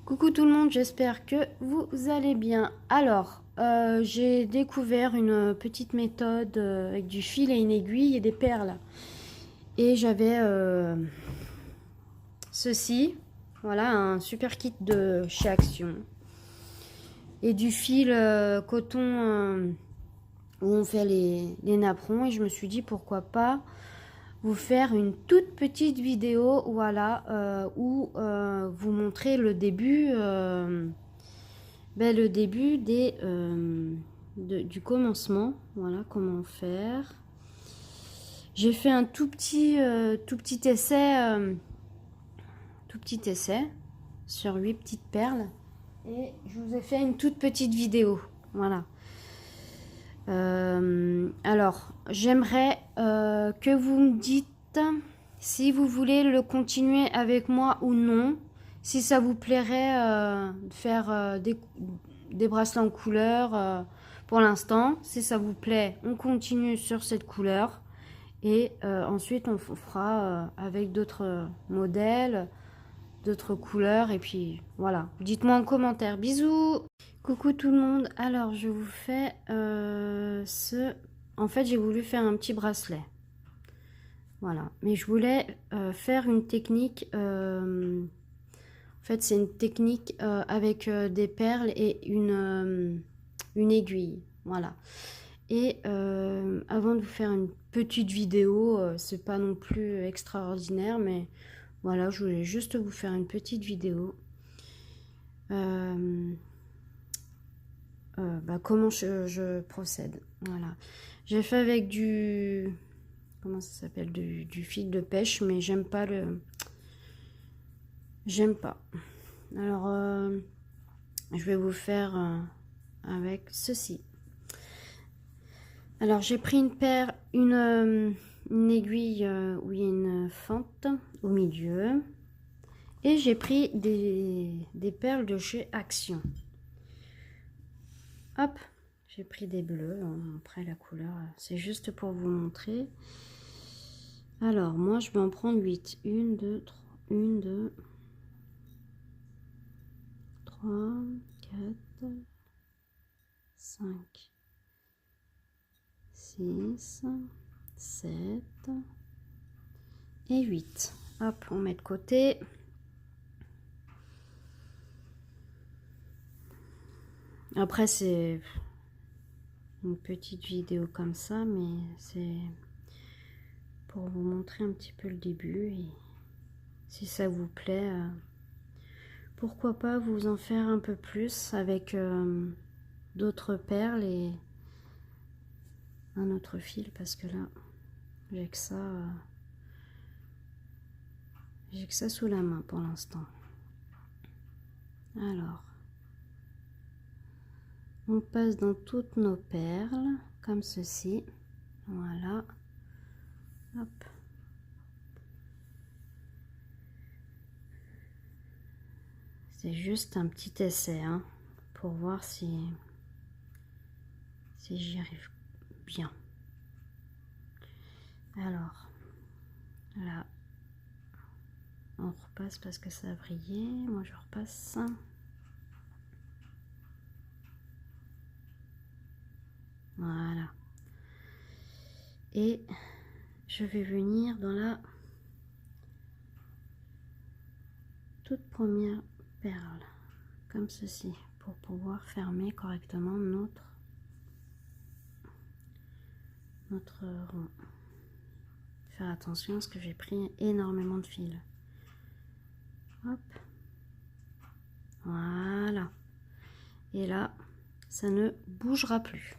Coucou tout le monde, j'espère que vous allez bien. Alors, j'ai découvert une petite méthode avec du fil et une aiguille et des perles. Et j'avais ceci, voilà, un super kit de chez Action. Et du fil coton où on fait les napperons. Et je me suis dit pourquoi pas vous faire une toute petite vidéo, voilà, où vous montrer le début le début du commencement, voilà comment faire. J'ai fait un tout petit essai sur 8 petites perles et je vous ai fait une toute petite vidéo, voilà. Alors j'aimerais que vous me dites si vous voulez le continuer avec moi ou non, si ça vous plairait de faire des bracelets en couleur pour l'instant. Si ça vous plaît, on continue sur cette couleur. Et ensuite, on fera avec d'autres modèles, d'autres couleurs. Et puis, voilà. Dites-moi en commentaire. Bisous! Coucou tout le monde. Alors, je vous fais En fait, j'ai voulu faire un petit bracelet. Voilà. Mais je voulais faire une technique... En fait, c'est une technique avec des perles et une aiguille. Voilà. Et avant de vous faire une petite vidéo, c'est pas non plus extraordinaire, mais voilà, je voulais juste vous faire une petite vidéo. Comment je procède. Voilà. J'ai fait avec du... Comment ça s'appelle, du fil de pêche, mais j'aime pas le... J'aime pas. Alors, je vais vous faire avec ceci. Alors, j'ai pris une aiguille où il y a une fente au milieu. Et j'ai pris des perles de chez Action. Hop, j'ai pris des bleus. Après, la couleur, c'est juste pour vous montrer. Alors, moi, je vais en prendre 8. 1, 2, 3, 1, 2, 3, 4, 5, 6, 7 et 8. Hop, on met de côté. Après, c'est une petite vidéo comme ça, mais c'est pour vous montrer un petit peu le début. Et si ça vous plaît, pourquoi pas vous en faire un peu plus avec d'autres perles et un autre fil, parce que là, j'ai que ça sous la main pour l'instant. Alors, on passe dans toutes nos perles, comme ceci. Voilà. Hop. C'est juste un petit essai, hein, pour voir si j'y arrive bien. Alors, là, on repasse parce que ça a brillé. Moi, je repasse. Voilà. Et je vais venir dans la toute première perle, comme ceci, pour pouvoir fermer correctement notre rond. Faire attention parce que j'ai pris énormément de fil. Hop. Voilà. Et là, ça ne bougera plus.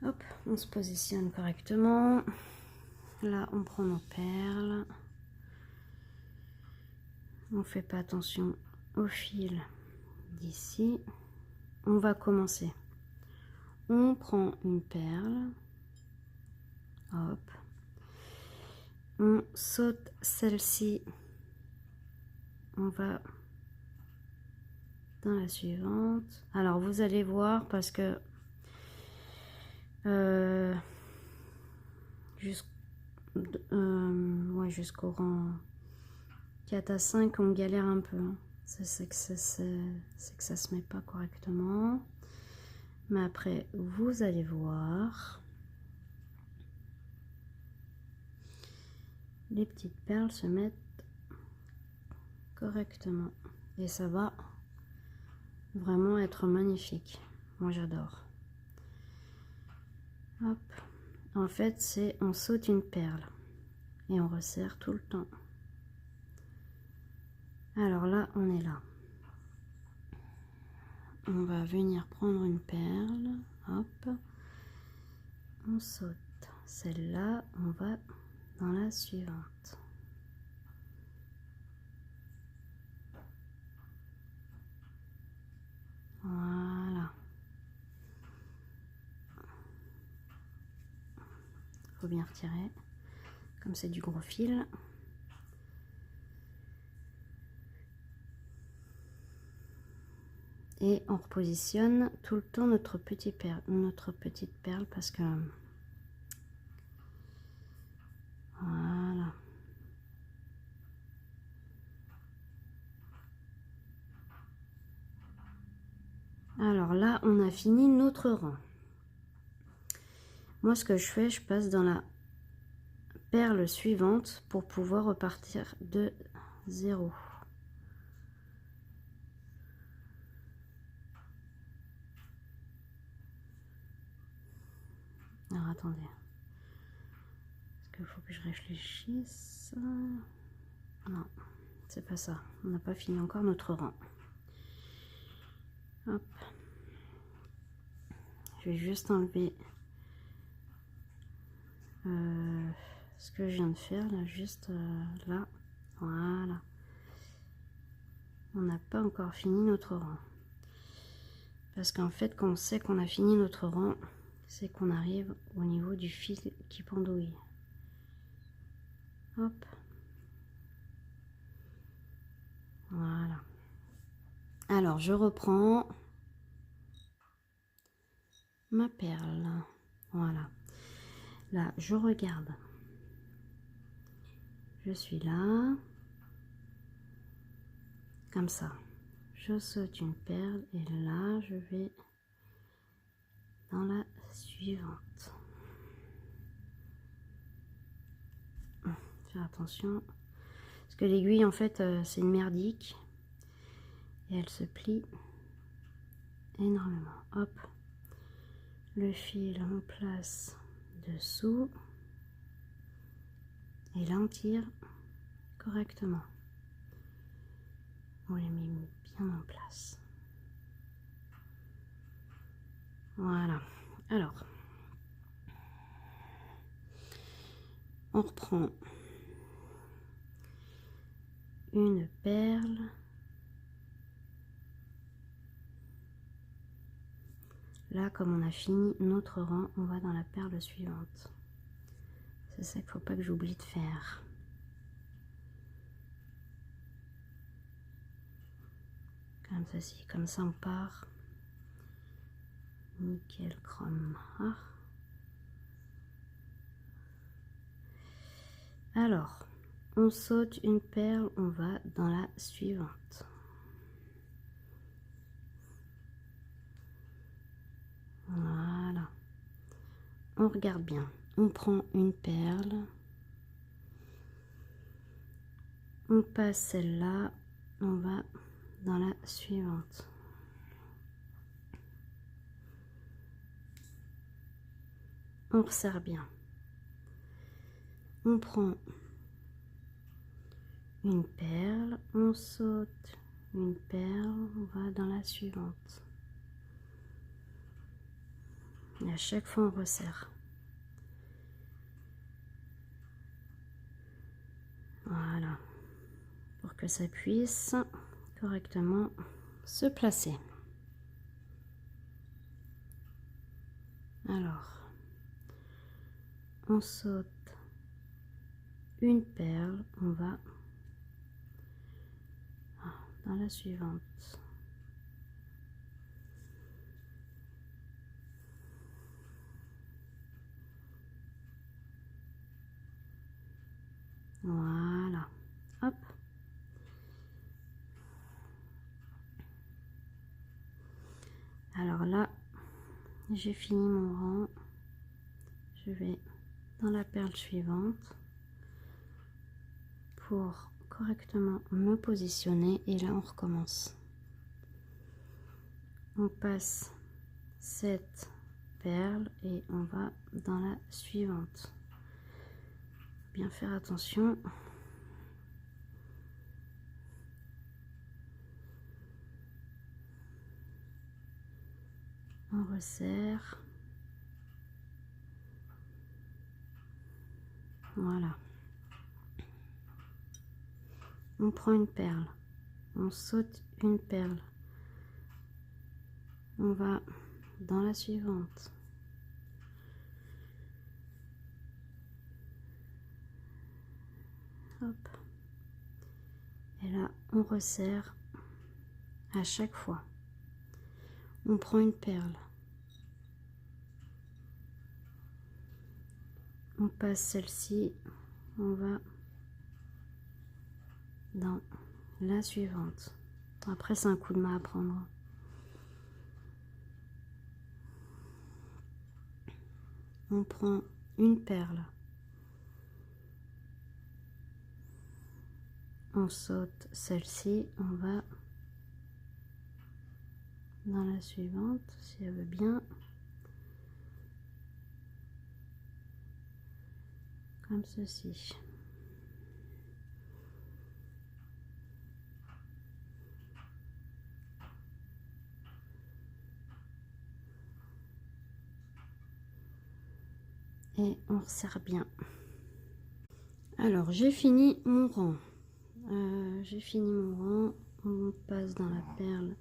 Hop, on se positionne correctement. Là, on prend nos perles. On fait pas attention au fil d'ici. On va commencer. On prend une perle. Hop. On saute celle-ci. On va dans la suivante. Alors, vous allez voir parce que jusqu'au rang 4 à 5, on galère un peu. C'est que ça se met pas correctement. Mais après, vous allez voir. Les petites perles se mettent correctement. Et ça va vraiment être magnifique. Moi, j'adore. Hop. En fait, c'est on saute une perle. Et on resserre tout le temps. Alors là, on est là. On va venir prendre une perle. Hop. On saute. Celle-là, on va dans la suivante. Voilà. Faut bien retirer. Comme c'est du gros fil. Et on repositionne tout le temps notre petite perle parce que voilà. Alors là, on a fini notre rang. Moi, ce que je fais, je passe dans la perle suivante pour pouvoir repartir de 0. Alors attendez, est-ce qu'il faut que je réfléchisse? Non, c'est pas ça. On n'a pas fini encore notre rang. Hop. Je vais juste enlever ce que je viens de faire là, juste là. Voilà. On n'a pas encore fini notre rang. Parce qu'en fait, quand on sait qu'on a fini notre rang, c'est qu'on arrive au niveau du fil qui pendouille. Hop. Voilà. Alors, je reprends ma perle. Voilà. Là, je regarde. Je suis là. Comme ça. Je saute une perle et là, je vais dans la suivante. Faire attention. Parce que l'aiguille, en fait, c'est une merdique. Et elle se plie énormément. Hop. Le fil, on place dessous. Et là, on tire correctement. On les met bien en place. Voilà. Alors, on reprend une perle. Là, comme on a fini notre rang, on va dans la perle suivante. C'est ça qu'il ne faut pas que j'oublie de faire. Comme ceci, comme ça on part. Nickel chrome. Ah. Alors, on saute une perle, on va dans la suivante. Voilà. On regarde bien. On prend une perle. On passe celle-là. On va dans la suivante. On resserre bien. On prend une perle. On saute une perle. On va dans la suivante. Et à chaque fois, on resserre. Voilà. Pour que ça puisse correctement se placer. Alors, on saute une perle, on va dans la suivante. Voilà. Hop. j'ai fini mon rang. Je vais dans la perle suivante pour correctement me positionner et là on recommence. On passe cette perle et on va dans la suivante. Bien faire attention. On resserre. Voilà. On prend une perle. On saute une perle. On va dans la suivante. Hop. Et là, on resserre à chaque fois. On prend une perle. On passe celle-ci. On va dans la suivante. Après, c'est un coup de main à prendre. On prend une perle. On saute celle-ci. On va dans la suivante, si elle veut bien. Comme ceci. Et on resserre bien. Alors, j'ai fini mon rang. On passe dans la perle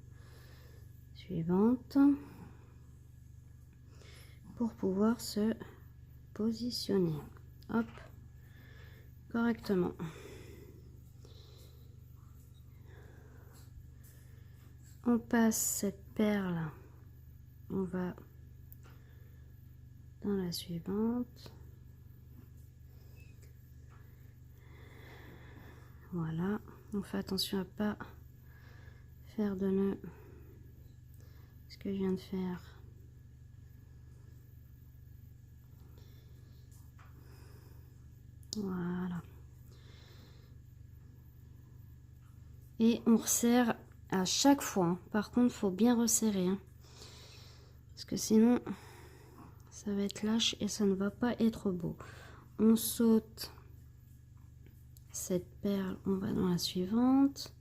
suivante pour pouvoir se positionner. Hop, correctement. On passe cette perle. On va dans la suivante. Voilà, on fait attention à pas faire de nœud. Ce que je viens de faire. Voilà. Et on resserre à chaque fois. Hein. Par contre, faut bien resserrer. Hein. Parce que sinon, ça va être lâche et ça ne va pas être beau. On saute cette perle, on va dans la suivante.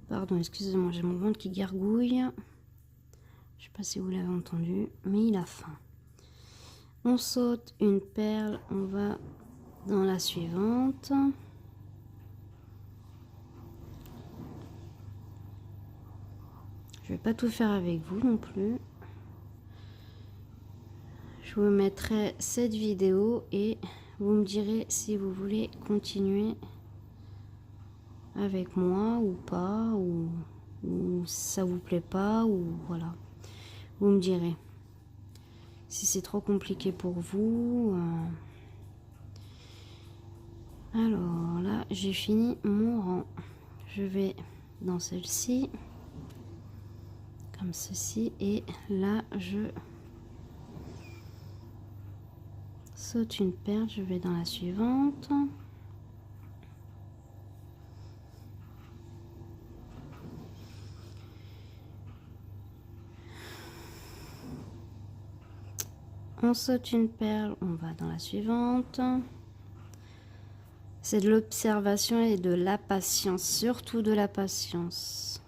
Pardon, excusez-moi, j'ai mon ventre qui gargouille. Je sais pas si vous l'avez entendu, mais il a faim. On saute une perle, on va dans la suivante. Je vais pas tout faire avec vous non plus. Je vous mettrai cette vidéo et vous me direz si vous voulez continuer avec moi ou pas, ou ça vous plaît pas, ou voilà. Vous me direz si c'est trop compliqué pour vous. Alors là, j'ai fini mon rang. Je vais dans celle-ci, comme ceci, et là, je saute une perle, je vais dans la suivante. On saute une perle, on va dans la suivante. C'est de l'observation et de la patience, surtout de la patience.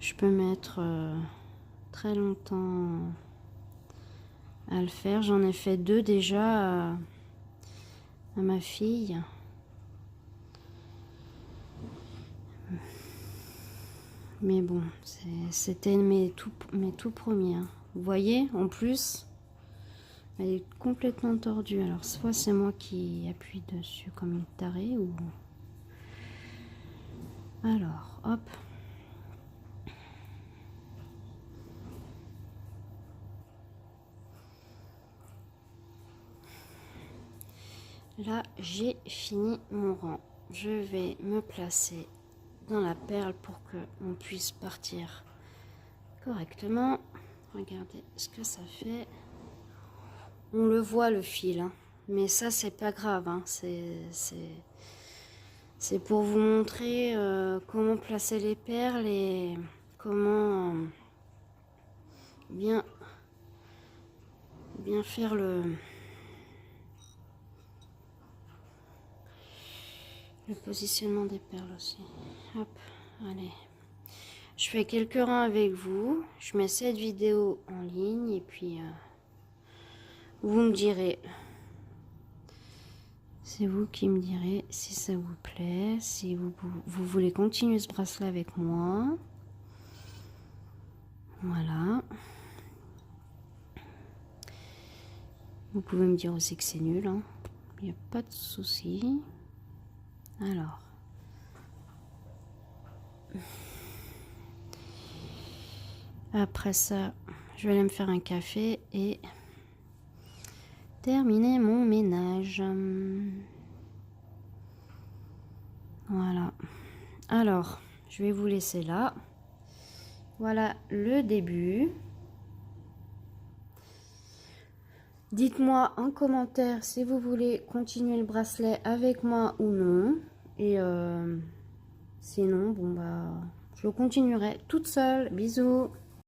Je peux mettre très longtemps à le faire. J'en ai fait 2 déjà à ma fille. Mais bon, c'était mes tout premiers. Vous voyez, en plus, elle est complètement tordue. Alors, soit c'est moi qui appuie dessus comme une tarée, ou... Alors, hop. Là, j'ai fini mon rang. je vais me placer dans la perle pour que on puisse partir correctement. Regardez ce que ça fait. On le voit le fil, hein. Mais ça c'est pas grave, hein. C'est pour vous montrer comment placer les perles et comment bien faire le positionnement des perles aussi. Hop, allez. Je fais quelques rangs avec vous. Je mets cette vidéo en ligne et puis vous me direz. C'est vous qui me direz si ça vous plaît, si vous voulez continuer ce bracelet avec moi. Voilà. Vous pouvez me dire aussi que c'est nul, hein. Il n'y a pas de souci. Alors. Après ça, je vais aller me faire un café et terminer mon ménage. Voilà. Alors, je vais vous laisser là. Voilà le début. Dites-moi en commentaire si vous voulez continuer le bracelet avec moi ou non. Et sinon, bon bah, je continuerai toute seule. Bisous.